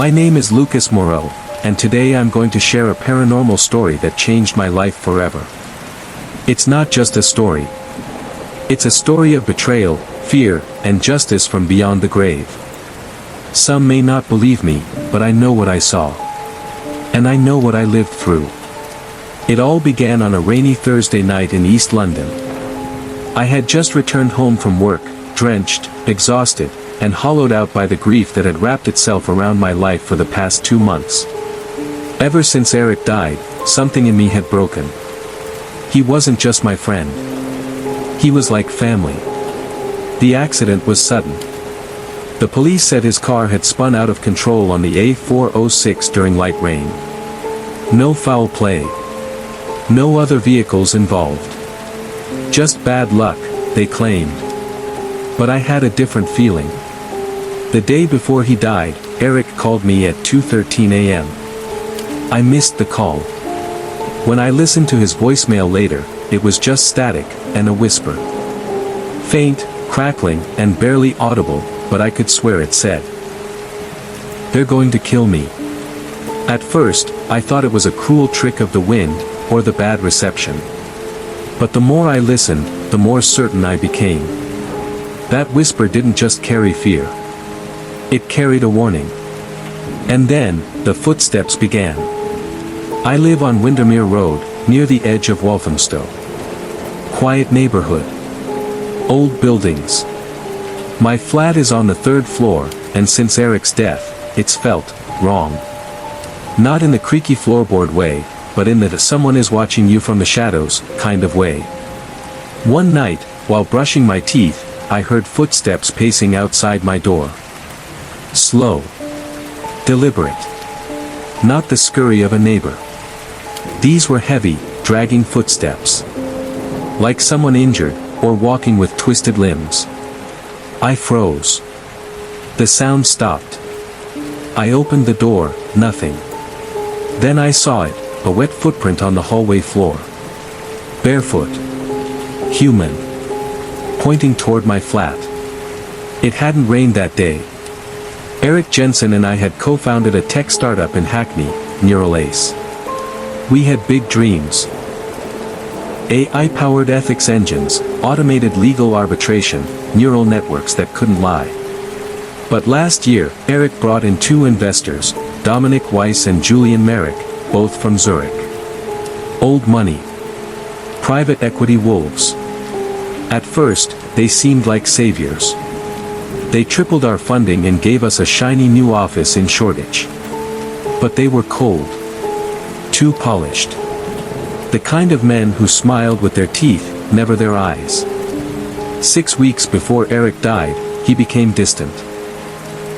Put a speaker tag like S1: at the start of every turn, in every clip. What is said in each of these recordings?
S1: My name is Lucas Moreau, and today I'm going to share a paranormal story that changed my life forever. It's not just a story. It's a story of betrayal, fear, and justice from beyond the grave. Some may not believe me, but I know what I saw. And I know what I lived through. It all began on a rainy Thursday night in East London. I had just returned home from work, drenched, exhausted, and hollowed out by the grief that had wrapped itself around my life for the past 2 months. Ever since Eric died, something in me had broken. He wasn't just my friend. He was like family. The accident was sudden. The police said his car had spun out of control on the A406 during light rain. No foul play. No other vehicles involved. Just bad luck, they claimed. But I had a different feeling. The day before he died, Eric called me at 2:13 a.m. I missed the call. When I listened to his voicemail later, it was just static, and a whisper. Faint, crackling, and barely audible, but I could swear it said, "They're going to kill me." At first, I thought it was a cruel trick of the wind, or the bad reception. But the more I listened, the more certain I became. That whisper didn't just carry fear. It carried a warning. And then, the footsteps began. I live on Windermere Road, near the edge of Walthamstow. Quiet neighborhood. Old buildings. My flat is on the 3rd floor, and since Eric's death, it's felt wrong. Not in the creaky floorboard way, but in the someone is watching you from the shadows kind of way. One night, while brushing my teeth, I heard footsteps pacing outside my door. Slow. Deliberate. Not the scurry of a neighbor. These were heavy, dragging footsteps. Like someone injured, or walking with twisted limbs. I froze. The sound stopped. I opened the door, nothing. Then I saw it, a wet footprint on the hallway floor. Barefoot. Human. Pointing toward my flat. It hadn't rained that day. Eric Jensen and I had co-founded a tech startup in Hackney, Neural Ace. We had big dreams. AI-powered ethics engines, automated legal arbitration, neural networks that couldn't lie. But last year, Eric brought in 2 investors, Dominic Weiss and Julian Merrick, both from Zurich. Old money. Private equity wolves. At first, they seemed like saviors. They tripled our funding and gave us a shiny new office in Shoreditch. But they were cold. Too polished. The kind of men who smiled with their teeth, never their eyes. 6 weeks before Eric died, he became distant.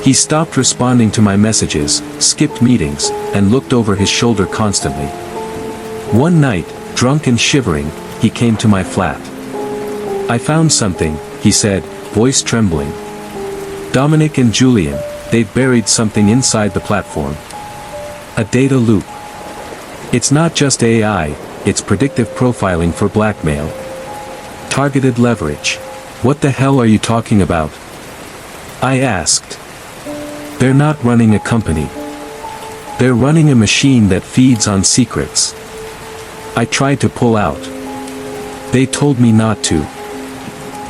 S1: He stopped responding to my messages, skipped meetings, and looked over his shoulder constantly. One night, drunk and shivering, he came to my flat. "I found something," he said, voice trembling. "Dominic and Julian, they've buried something inside the platform. A data loop. It's not just AI, it's predictive profiling for blackmail. Targeted leverage." "What the hell are you talking about?" I asked. "They're not running a company. They're running a machine that feeds on secrets." I tried to pull out. They told me not to.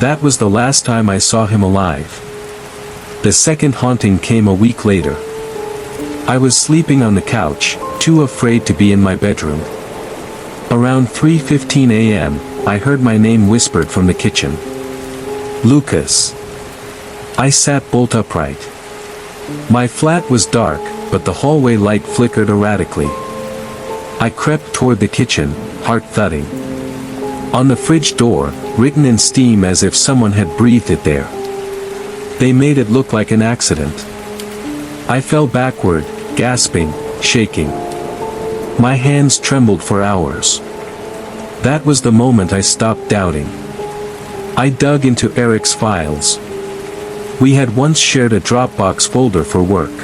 S1: That was the last time I saw him alive. The second haunting came a week later. I was sleeping on the couch, too afraid to be in my bedroom. Around 3:15 a.m., I heard my name whispered from the kitchen. "Lucas." I sat bolt upright. My flat was dark, but the hallway light flickered erratically. I crept toward the kitchen, heart thudding. On the fridge door, written in steam as if someone had breathed it there. They made it look like an accident. I fell backward, gasping, shaking. My hands trembled for hours. That was the moment I stopped doubting. I dug into Eric's files. We had once shared a Dropbox folder for work.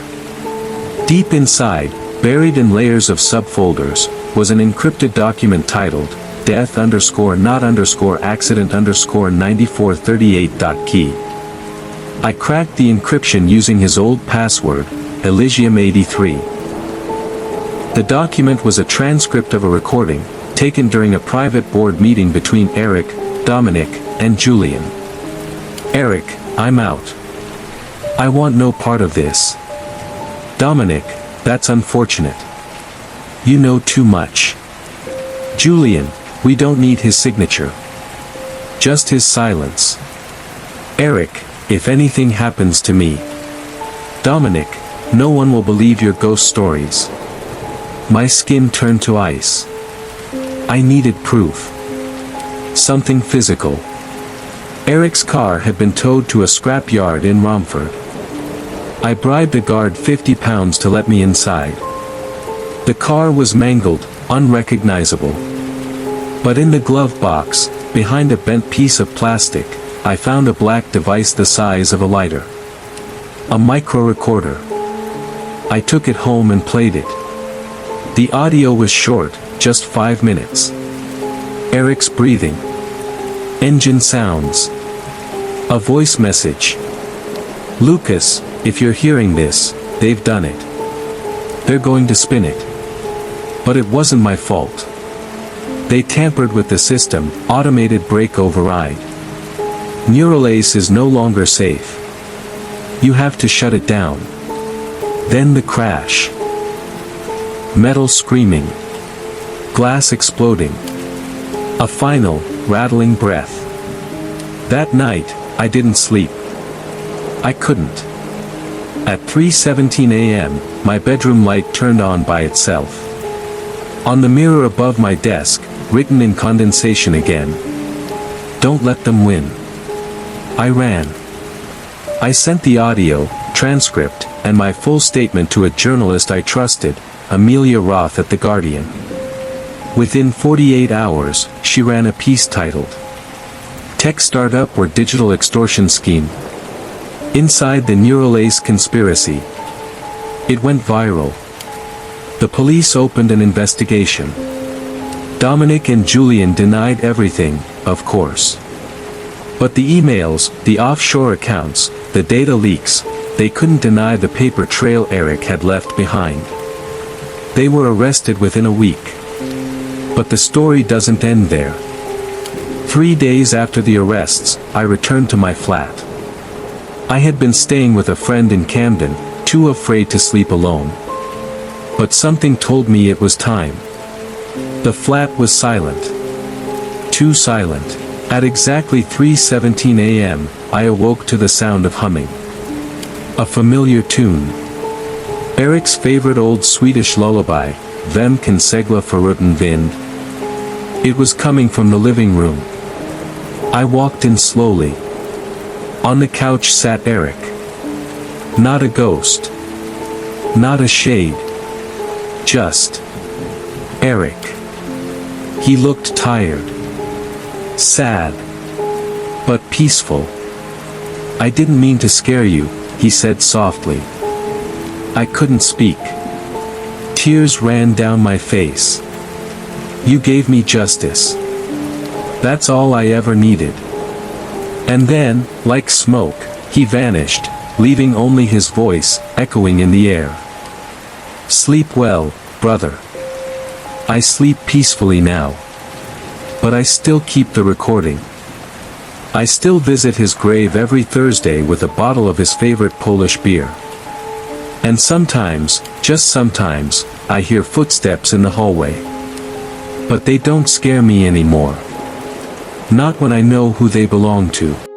S1: Deep inside, buried in layers of subfolders, was an encrypted document titled, death_not_accident_9438.key. I cracked the encryption using his old password, Elysium 83. The document was a transcript of a recording, taken during a private board meeting between Eric, Dominic, and Julian. Eric, I'm out. I want no part of this. Dominic, that's unfortunate. You know too much. Julian, we don't need his signature. Just his silence. Eric, if anything happens to me. Dominic, no one will believe your ghost stories. My skin turned to ice. I needed proof. Something physical. Eric's car had been towed to a scrap yard in Romford. I bribed a guard £50 to let me inside. The car was mangled, unrecognizable. But in the glove box, behind a bent piece of plastic, I found a black device the size of a lighter. A micro recorder. I took it home and played it. The audio was short, just 5 minutes. Eric's breathing. Engine sounds. A voice message. Lucas, if you're hearing this, they've done it. They're going to spin it. But it wasn't my fault. They tampered with the system, automated brake override. Neuralace is no longer safe. You have to shut it down. Then the crash. Metal screaming. Glass exploding. A final, rattling breath. That night, I didn't sleep. I couldn't. At 3:17 a.m., my bedroom light turned on by itself. On the mirror above my desk, written in condensation again. Don't let them win. I ran. I sent the audio, transcript, and my full statement to a journalist I trusted, Amelia Roth at The Guardian. Within 48 hours, she ran a piece titled, Tech Startup or Digital Extortion Scheme? Inside the Neuralace Conspiracy. It went viral. The police opened an investigation. Dominic and Julian denied everything, of course. But the emails, the offshore accounts, the data leaks, they couldn't deny the paper trail Eric had left behind. They were arrested within a week. But the story doesn't end there. 3 days after the arrests, I returned to my flat. I had been staying with a friend in Camden, too afraid to sleep alone. But something told me it was time. The flat was silent. Too silent. At exactly 3:17 a.m., I awoke to the sound of humming. A familiar tune. Eric's favorite old Swedish lullaby, Vem kan segla föruten vind? It was coming from the living room. I walked in slowly. On the couch sat Eric. Not a ghost. Not a shade. Just Eric. He looked tired. Sad. But peaceful. I didn't mean to scare you, he said softly. I couldn't speak. Tears ran down my face. You gave me justice. That's all I ever needed. And then, like smoke, he vanished, leaving only his voice, echoing in the air. Sleep well, brother. I sleep peacefully now. But I still keep the recording. I still visit his grave every Thursday with a bottle of his favorite Polish beer. And sometimes, just sometimes, I hear footsteps in the hallway. But they don't scare me anymore. Not when I know who they belong to.